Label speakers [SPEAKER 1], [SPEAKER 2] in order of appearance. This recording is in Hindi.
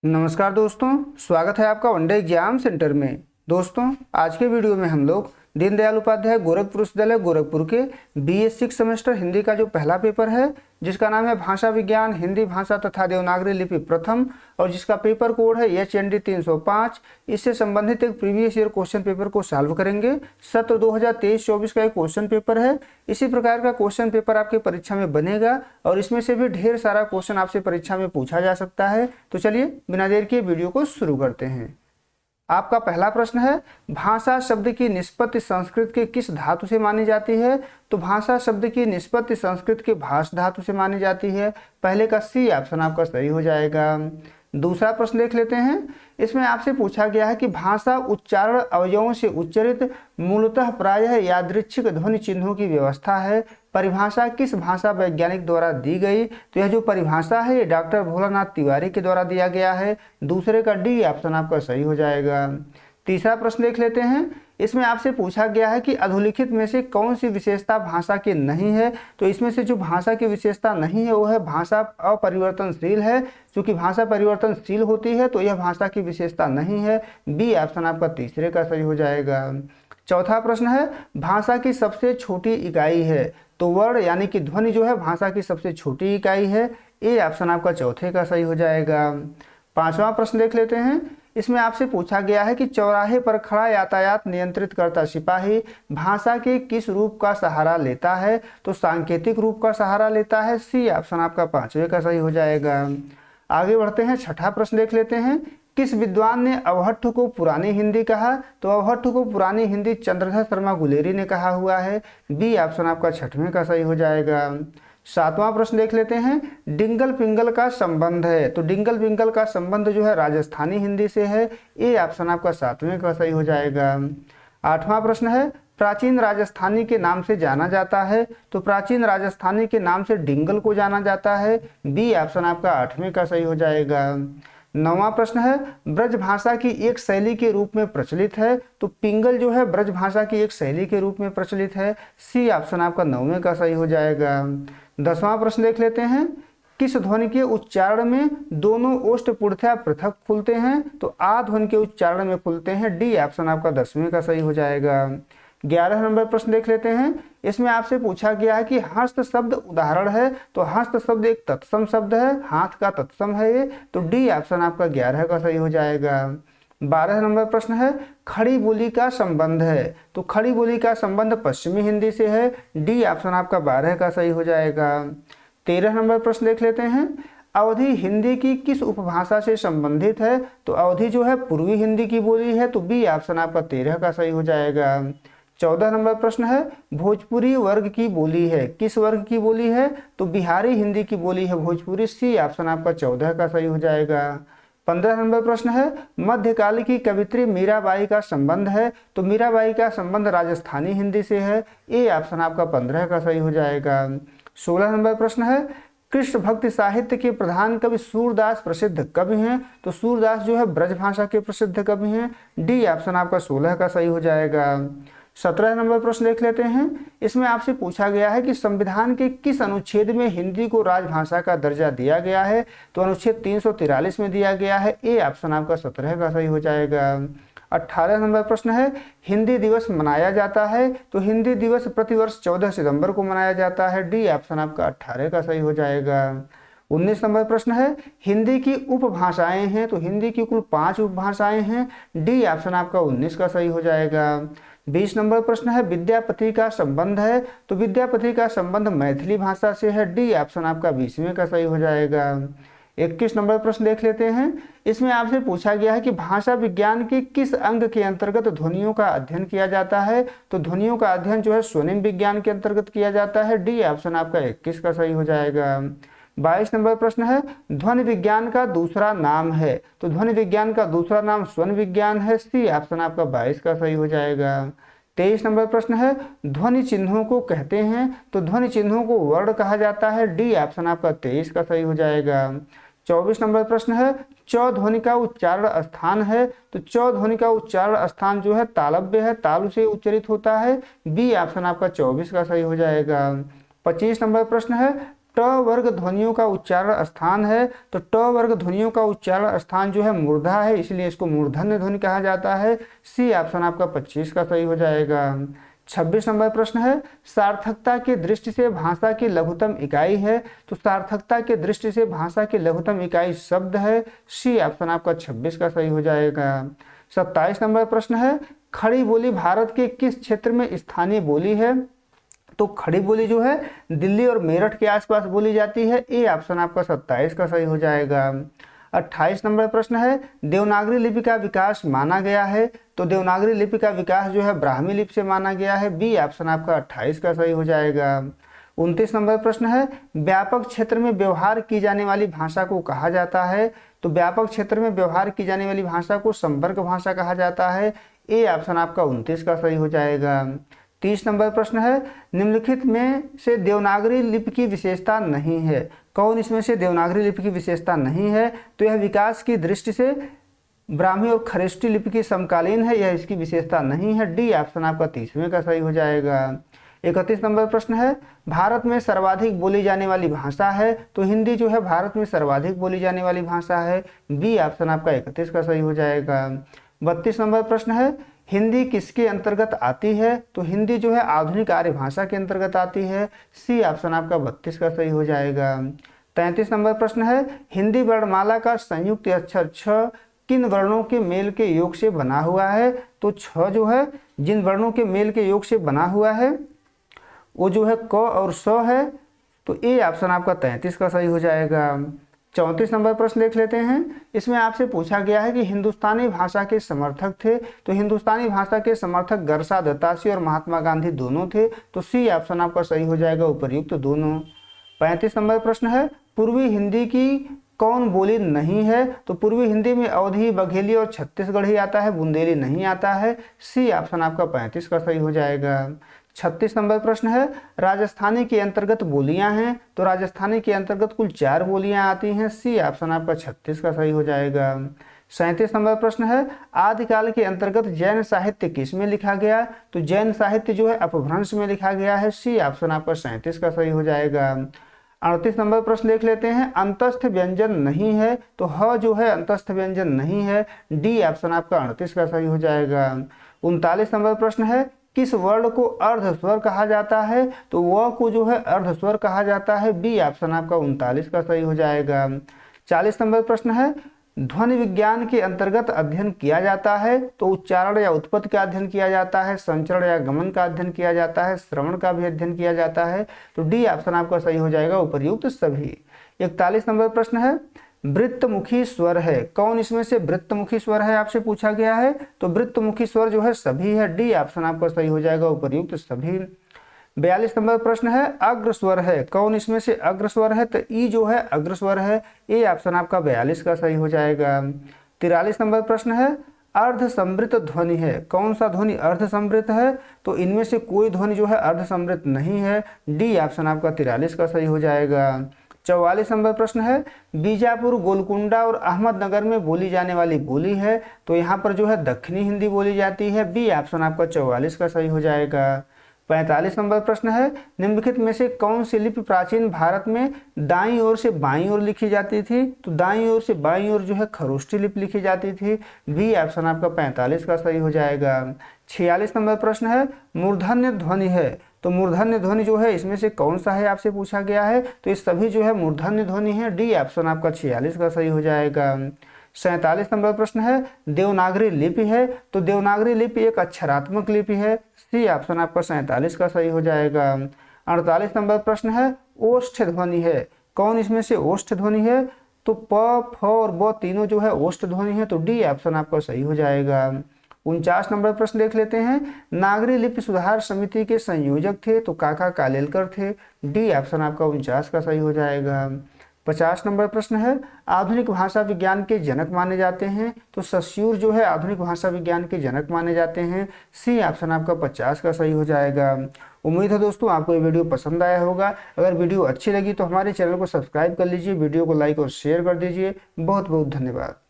[SPEAKER 1] नमस्कार दोस्तों, स्वागत है आपका वनडे एग्जाम सेंटर में। दोस्तों, आज के वीडियो में हम लोग दीनदयाल उपाध्याय गोरखपुर विश्वविद्यालय गोरखपुर के BA 6 सेमेस्टर हिंदी का जो पहला पेपर है, जिसका नाम है भाषा विज्ञान हिंदी भाषा तथा देवनागरी लिपि प्रथम, और जिसका पेपर कोड है HND 305, इससे संबंधित एक प्रीवियस ईयर क्वेश्चन पेपर को सॉल्व करेंगे। सत्र 2023-24 का एक क्वेश्चन पेपर है। इसी प्रकार का क्वेश्चन पेपर आपके परीक्षा में बनेगा और इसमें से भी ढेर सारा क्वेश्चन आपसे परीक्षा में पूछा जा सकता है। तो चलिए बिना देर किए वीडियो को शुरू करते हैं। आपका पहला प्रश्न है, भाषा शब्द की निष्पत्ति संस्कृत के किस धातु से मानी जाती है? तो भाषा शब्द की निष्पत्ति संस्कृत के भाष धातु से मानी जाती है। पहले का सी ऑप्शन आपका सही हो जाएगा। दूसरा प्रश्न देख लेते हैं। इसमें आपसे पूछा गया है कि भाषा उच्चारण अवयवों से उच्चरित मूलतः प्रायः यादृच्छिक ध्वनि चिन्हों की व्यवस्था है। परिभाषा किस भाषा वैज्ञानिक द्वारा दी गई? तो यह जो परिभाषा है ये डॉक्टर भोलानाथ तिवारी के द्वारा दिया गया है। दूसरे का डी ऑप्शन आपका सही हो जाएगा। तीसरा प्रश्न देख लेते हैं। इसमें आपसे पूछा गया है कि अधोलिखित में से कौन सी विशेषता भाषा की नहीं है? तो इसमें से जो भाषा की विशेषता नहीं है वो है भाषा अपरिवर्तनशील है। क्योंकि भाषा परिवर्तनशील होती है तो यह भाषा की विशेषता नहीं है। बी ऑप्शन आपका तीसरे का सही हो जाएगा। चौथा प्रश्न है, भाषा की सबसे छोटी इकाई है? तो वर्ण यानी कि ध्वनि जो है भाषा की सबसे छोटी इकाई है। ए ऑप्शन आपका चौथे का सही हो जाएगा। पांचवा प्रश्न देख लेते हैं। इसमें आपसे पूछा गया है कि चौराहे पर खड़ा यातायात नियंत्रित करता सिपाही भाषा के किस रूप का सहारा लेता है? तो सांकेतिक रूप का सहारा लेता है। सी ऑप्शन आपका पांचवे का सही हो जाएगा। आगे बढ़ते हैं, छठा प्रश्न देख लेते हैं। किस विद्वान ने अवहट्ठ को पुरानी हिंदी कहा? तो अवहट्ठ को पुरानी हिंदी चंद्रधर शर्मा गुलेरी ने कहा हुआ है। बी ऑप्शन आपका छठवें का सही हो जाएगा। सातवां प्रश्न देख लेते हैं। डिंगल पिंगल का संबंध है? तो डिंगल पिंगल का संबंध जो है राजस्थानी हिंदी से है। ए ऑप्शन आपका सातवें का सही हो जाएगा। आठवां प्रश्न है, प्राचीन राजस्थानी के नाम से जाना जाता है? तो प्राचीन राजस्थानी के नाम से डिंगल को जाना जाता है। बी ऑप्शन आपका आठवें का सही हो जाएगा। नौवां प्रश्न है, ब्रज भाषा की एक शैली के रूप में प्रचलित है? तो पिंगल जो है ब्रज भाषा की एक शैली के रूप में प्रचलित है। सी ऑप्शन आपका नौवें का सही हो जाएगा। 10वां प्रश्न देख लेते हैं। किस ध्वनि के उच्चारण में दोनों ओष्ठ पूर्णतः पृथक खुलते हैं? तो आ ध्वनि के उच्चारण में खुलते हैं। डी ऑप्शन आपका 10वें का सही हो जाएगा। 11 नंबर प्रश्न देख लेते हैं। इसमें आपसे पूछा गया है कि हस्त शब्द उदाहरण है? तो हस्त शब्द एक तत्सम शब्द है, हाथ का तत्सम है ये। तो डी ऑप्शन आपका 11 का सही हो जाएगा। 12 नंबर प्रश्न है, खड़ी बोली का संबंध है? तो खड़ी बोली का संबंध पश्चिमी हिंदी से है। डी ऑप्शन आपका 12 का सही हो जाएगा। 13 नंबर प्रश्न देख लेते हैं। अवधी हिंदी की किस उपभाषा से संबंधित है? तो अवधी जो है पूर्वी हिंदी की बोली है। तो बी ऑप्शन आपका 13 का सही हो जाएगा। 14 नंबर प्रश्न है, भोजपुरी वर्ग की बोली है? किस वर्ग की बोली है? तो बिहारी हिंदी की बोली है भोजपुरी। सी ऑप्शन आपका 14 का सही हो जाएगा। 15 नंबर प्रश्न है, मध्यकाल की कवित्री मीराबाई का संबंध है? तो मीराबाई का संबंध राजस्थानी हिंदी से है। ए ऑप्शन आपका 15 का सही हो जाएगा। 16 नंबर प्रश्न है, कृष्ण भक्ति साहित्य के प्रधान कवि सूरदास प्रसिद्ध कवि हैं? तो सूरदास जो है ब्रज भाषा के प्रसिद्ध कवि हैं। डी ऑप्शन आपका 16 का सही हो जाएगा। 17 नंबर प्रश्न देख लेते हैं। इसमें आपसे पूछा गया है कि संविधान के किस अनुच्छेद में हिंदी को राजभाषा का दर्जा दिया गया है? तो अनुच्छेद 343 में दिया गया है। ए ऑप्शन आपका 17 का सही हो जाएगा। 18 नंबर प्रश्न है, हिंदी दिवस मनाया जाता है? तो हिंदी दिवस प्रतिवर्ष 14 सितंबर को मनाया जाता है। डी ऑप्शन आपका 18 का सही हो जाएगा। 19 नंबर प्रश्न है, हिंदी की उपभाषाएं हैं? तो हिंदी की कुल 5 उपभाषाएं हैं। डी ऑप्शन आपका 19 का सही हो जाएगा। 20 नंबर प्रश्न है, विद्यापति का संबंध है? तो विद्यापति का संबंध मैथिली भाषा से है। डी ऑप्शन आपका 20वें का सही हो जाएगा। 21 नंबर प्रश्न देख लेते हैं। इसमें आपसे पूछा गया है कि भाषा विज्ञान के किस अंग के अंतर्गत ध्वनियों का अध्ययन किया जाता है? तो ध्वनियों का अध्ययन जो है स्वनिम विज्ञान के अंतर्गत किया जाता है। डी ऑप्शन आपका 21 का सही हो जाएगा। 22 नंबर प्रश्न है, ध्वनि विज्ञान का दूसरा नाम है? तो ध्वनि विज्ञान का दूसरा नाम स्वन विज्ञान है। सी ऑप्शन आपका 22 का सही हो जाएगा। 23 नंबर प्रश्न है, ध्वनि चिन्हों को कहते हैं? तो ध्वनि चिन्हों को वर्ण कहा जाता है। डी ऑप्शन आपका 23 का सही हो जाएगा। 24 नंबर प्रश्न है, च ध्वनि का उच्चारण स्थान है? तो च ध्वनि का उच्चारण स्थान जो है तालव्य है, तालु से उच्चरित होता है। बी ऑप्शन आपका 24 का सही हो जाएगा। 25 नंबर प्रश्न है, ट वर्ग ध्वनियों का उच्चारण स्थान है, तो ट वर्ग ध्वनियों का उच्चारण स्थान जो है मूर्धा है, इसलिए इसको मूर्धन्य ध्वनि कहा जाता है। सी ऑप्शन आपका 25 का सही हो जाएगा। 26 नंबर प्रश्न है, सार्थकता की दृष्टि से भाषा की लघुतम इकाई है, तो सार्थकता की दृष्टि से भाषा की लघुतम इकाई शब्द है। सी ऑप्शन आपका 26 का सही हो जाएगा। 27 नंबर प्रश्न है, खड़ी बोली भारत के किस क्षेत्र में स्थानीय बोली है, तो खड़ी बोली जो है दिल्ली और मेरठ के आसपास बोली जाती है। ए ऑप्शन आपका 27 का सही हो जाएगा। 28 नंबर प्रश्न है, देवनागरी लिपि का विकास माना गया है, तो देवनागरी लिपि का विकास जो है ब्राह्मी लिपि से माना गया है। बी ऑप्शन आपका 28 का सही हो जाएगा। 29 नंबर प्रश्न है, व्यापक क्षेत्र में व्यवहार की जाने वाली भाषा को कहा जाता है, तो व्यापक क्षेत्र में व्यवहार की जाने वाली भाषा को संपर्क भाषा कहा जाता है। ए ऑप्शन आपका 29 का सही हो जाएगा। 30 नंबर प्रश्न है, निम्नलिखित में से देवनागरी लिपि की विशेषता नहीं है, कौन इसमें से देवनागरी लिपि की विशेषता नहीं है, तो यह विकास की दृष्टि से ब्राह्मी और खरेष्टी लिपि की समकालीन है, यह इसकी विशेषता नहीं है। डी ऑप्शन आपका 30वें का सही हो जाएगा। 31 नंबर प्रश्न है, भारत में सर्वाधिक बोली जाने वाली भाषा है, तो हिंदी जो है भारत में सर्वाधिक बोली जाने वाली भाषा है। बी ऑप्शन आपका 31 का सही हो जाएगा। 32 नंबर प्रश्न है, हिंदी किसके अंतर्गत आती है, तो हिंदी जो है आधुनिक आर्य भाषा के अंतर्गत आती है। सी ऑप्शन आपका 32 का सही हो जाएगा। 33 नंबर प्रश्न है, हिंदी वर्णमाला का संयुक्त अक्षर छ किन वर्णों के मेल के योग से बना हुआ है, तो छ जो है जिन वर्णों के मेल के योग से बना हुआ है वो जो है क और स है, तो ए ऑप्शन आपका 33 का सही हो जाएगा। 34 नंबर प्रश्न देख लेते हैं। इसमें आपसे पूछा गया है कि हिंदुस्तानी भाषा के समर्थक थे, तो हिंदुस्तानी भाषा के समर्थक गरसा दत्तासी और महात्मा गांधी दोनों थे, तो सी ऑप्शन आपका सही हो जाएगा, उपर्युक्त दोनों। 35 नंबर प्रश्न है, पूर्वी हिंदी की कौन बोली नहीं है, तो पूर्वी हिंदी में अवधी, बघेली और छत्तीसगढ़ी आता है, बुंदेली नहीं आता है। सी ऑप्शन आपका 35 का सही हो जाएगा। 36 नंबर प्रश्न है, राजस्थानी के अंतर्गत बोलियां हैं, तो राजस्थानी के अंतर्गत कुल 4 बोलियां आती हैं। सी ऑप्शन आपका 36 का सही हो जाएगा। 37 नंबर प्रश्न है, आदिकाल के अंतर्गत जैन साहित्य किस में लिखा गया, तो जैन साहित्य जो है अपभ्रंश में लिखा गया है। सी ऑप्शन आपका 37 का सही हो जाएगा। 38 नंबर प्रश्न देख लेते हैं, अंतस्थ व्यंजन नहीं है, तो ह जो है अंतस्थ व्यंजन नहीं है। डी ऑप्शन आपका 38 का सही हो जाएगा। 39 नंबर प्रश्न है, किस वर्ण को अर्ध स्वर कहा जाता है, तो व को जो है अर्ध स्वर कहा जाता है। बी ऑप्शन आपका 39 का सही हो जाएगा। 40 नंबर प्रश्न है, ध्वनि विज्ञान के अंतर्गत अध्ययन किया जाता है, तो उच्चारण या उत्पत्ति का अध्ययन किया जाता है, संचरण या गमन का अध्ययन किया जाता है, श्रवण का भी अध्ययन किया जाता है, तो डी ऑप्शन आपका सही हो जाएगा, उपर्युक्त सभी। 41 नंबर प्रश्न है, वृत्तमुखी स्वर है, कौन इसमें से वृत्तमुखी स्वर है आपसे पूछा गया है, तो वृत्तमुखी स्वर जो है सभी है। डी ऑप्शन आपका सही हो जाएगा, उपर्युक्त सभी। 42 नंबर प्रश्न है, अग्र स्वर है, कौन इसमें से अग्र स्वर है, तो ई जो है अग्र स्वर है। ए ऑप्शन आपका 42 का सही हो जाएगा। 43 नंबर प्रश्न है, अर्ध समृत ध्वनि है, कौन सा ध्वनि अर्ध समृत है, तो इनमें से कोई ध्वनि जो है अर्ध समृत नहीं है। डी ऑप्शन आपका 43 का सही हो जाएगा। 44 नंबर प्रश्न है, बीजापुर, गोलकुंडा और अहमदनगर में बोली जाने वाली बोली है, तो यहाँ पर जो है दक्षिणी हिंदी बोली जाती है। बी ऑप्शन आपका 44 का सही हो जाएगा। 45 नंबर प्रश्न है, निम्नलिखित में से कौन सी लिपि प्राचीन भारत में दाईं ओर से बाईं ओर लिखी जाती थी, तो दाईं ओर से बाईं ओर जो है खरोष्ठी लिपि लिखी जाती थी। बी ऑप्शन आपका 45 का सही हो जाएगा। 46 नंबर प्रश्न है, मूर्धन्य ध्वनि है, तो मूर्धन्य ध्वनि जो है इसमें से कौन सा है आपसे पूछा गया है, तो ये सभी जो है मूर्धन्य ध्वनि है। डी ऑप्शन आपका 46 का सही हो जाएगा। 47 नंबर प्रश्न है, देवनागरी लिपि है, तो देवनागरी लिपि एक अक्षरात्मक लिपि है। सी ऑप्शन आपका 47 का सही हो जाएगा। 48 नंबर प्रश्न है, ओष्ठ ध्वनि है, कौन इसमें से ओष्ठ ध्वनि है, तो प, फ और ब तीनों जो है ओष्ठ ध्वनि है, तो डी ऑप्शन आपका सही हो जाएगा। 49 नंबर प्रश्न देख लेते हैं, नागरी लिपि सुधार समिति के संयोजक थे, तो काका कालेलकर थे। डी ऑप्शन आपका 49 का सही हो जाएगा। 50 नंबर प्रश्न है, आधुनिक भाषा विज्ञान के जनक माने जाते हैं, तो सस्यूर जो है आधुनिक भाषा विज्ञान के जनक माने जाते हैं। सी ऑप्शन आपका 50 का सही हो जाएगा। उम्मीद है दोस्तों आपको ये वीडियो पसंद आया होगा। अगर वीडियो अच्छी लगी तो हमारे चैनल को सब्सक्राइब कर लीजिए, वीडियो को लाइक और शेयर कर दीजिए। बहुत बहुत धन्यवाद।